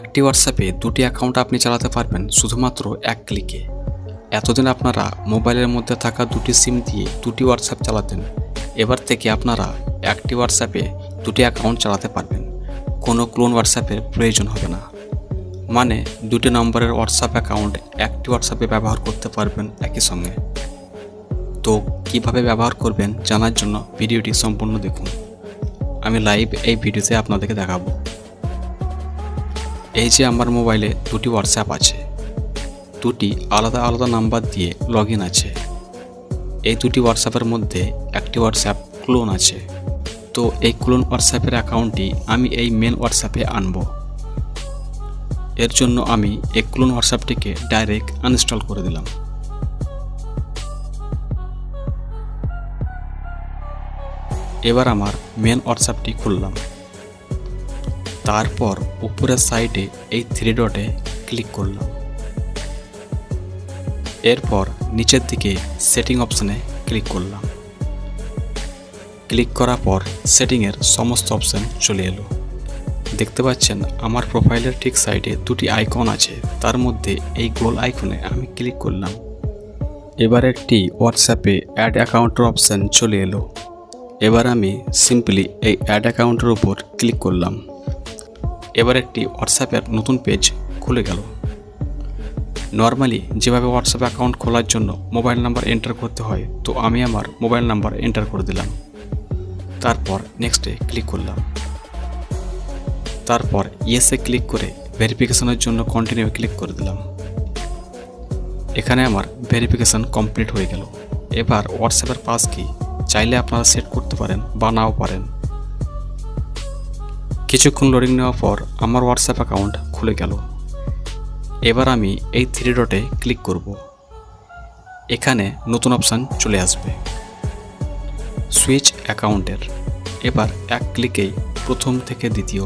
একটি হোয়াটসঅ্যাপে দুটি অ্যাকাউন্ট আপনি চালাতে পারবেন শুধুমাত্র এক ক্লিকে। এতদিন আপনারা মোবাইলের মধ্যে থাকা দুটি সিম দিয়ে দুটি হোয়াটসঅ্যাপ চালাতেন। এবার থেকে আপনারা একটি হোয়াটসঅ্যাপে দুটি অ্যাকাউন্ট চালাতে পারবেন। কোনো ক্লোন হোয়াটসঅ্যাপের প্রয়োজন হবে না। মানে দুটি নম্বরের হোয়াটসঅ্যাপ অ্যাকাউন্ট একটি হোয়াটসঅ্যাপে ব্যবহার করতে পারবেন একই সঙ্গে। তো কিভাবে ব্যবহার করবেন জানার জন্য ভিডিওটি সম্পূর্ণ দেখুন। আমি লাইভ এই ভিডিওতে আপনাদেরকে দেখাবো। এই যে আমার মোবাইলে দুটি হোয়াটসঅ্যাপ আছে, দুটি আলাদা আলাদা নাম্বার দিয়ে লগ ইন আছে। এই দুটি হোয়াটসঅ্যাপের মধ্যে একটি হোয়াটসঅ্যাপ ক্লোন আছে। তো এই ক্লোন হোয়াটসঅ্যাপের অ্যাকাউন্টটি আমি এই মেন হোয়াটসঅ্যাপে আনব। এর জন্য আমি এই ক্লোন হোয়াটসঅ্যাপটিকে ডাইরেক্ট আনইনস্টল করে দিলাম। এবার আমার মেন হোয়াটসঅ্যাপটি খুললাম। তারপর উপরের সাইডে এই থ্রি ডটে ক্লিক করলাম। এরপর নিচের দিকে সেটিং অপশানে ক্লিক করলাম। ক্লিক করার পর সেটিংয়ের সমস্ত অপশান চলে এলো। দেখতে পাচ্ছেন আমার প্রোফাইলের ঠিক সাইডে দুটি আইকন আছে, তার মধ্যে এই গোল আইকনে আমি ক্লিক করলাম। এবার একটি হোয়াটসঅ্যাপে অ্যাড অ্যাকাউন্টের অপশান চলে এলো। এবার আমি সিম্পলি এই অ্যাড অ্যাকাউন্টের উপর ক্লিক করলাম। এবার একটি হোয়াটসঅ্যাপের নতুন পেজ খুলে গেল। নর্মালি যেভাবে হোয়াটসঅ্যাপ অ্যাকাউন্ট খোলার জন্য মোবাইল নাম্বার এন্টার করতে হয়, তো আমি আমার মোবাইল নাম্বার এন্টার করে দিলাম। তারপর নেক্সটে ক্লিক করলাম। তারপর ইয়েসে ক্লিক করে ভেরিফিকেশনের জন্য কন্টিনিউ ক্লিক করে দিলাম। এখানে আমার ভেরিফিকেশন কমপ্লিট হয়ে গেল। এবার হোয়াটসঅ্যাপের পাস কি চাইলে আপনারা সেট করতে পারেন বা নাও পারেন। কিছুক্ষণ লোডিং নেওয়ার পর আমার হোয়াটসঅ্যাপ অ্যাকাউন্ট খুলে গেল। এবার আমি এই থ্রি ডটে ক্লিক করব। এখানে নতুন অপশান চলে আসবে সুইচ অ্যাকাউন্টের। এবার এক ক্লিকেই প্রথম থেকে দ্বিতীয়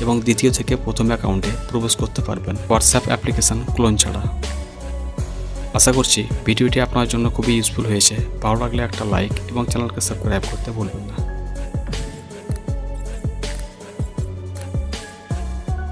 এবং দ্বিতীয় থেকে প্রথম অ্যাকাউন্টে প্রবেশ করতে পারবেন হোয়াটসঅ্যাপ অ্যাপ্লিকেশান ক্লোন ছাড়া। আশা করছি ভিডিওটি আপনার জন্য খুবই ইউজফুল হয়েছে। ভালো লাগলে একটা লাইক এবং চ্যানেলকে সাবস্ক্রাইব করতে ভুলবেন না।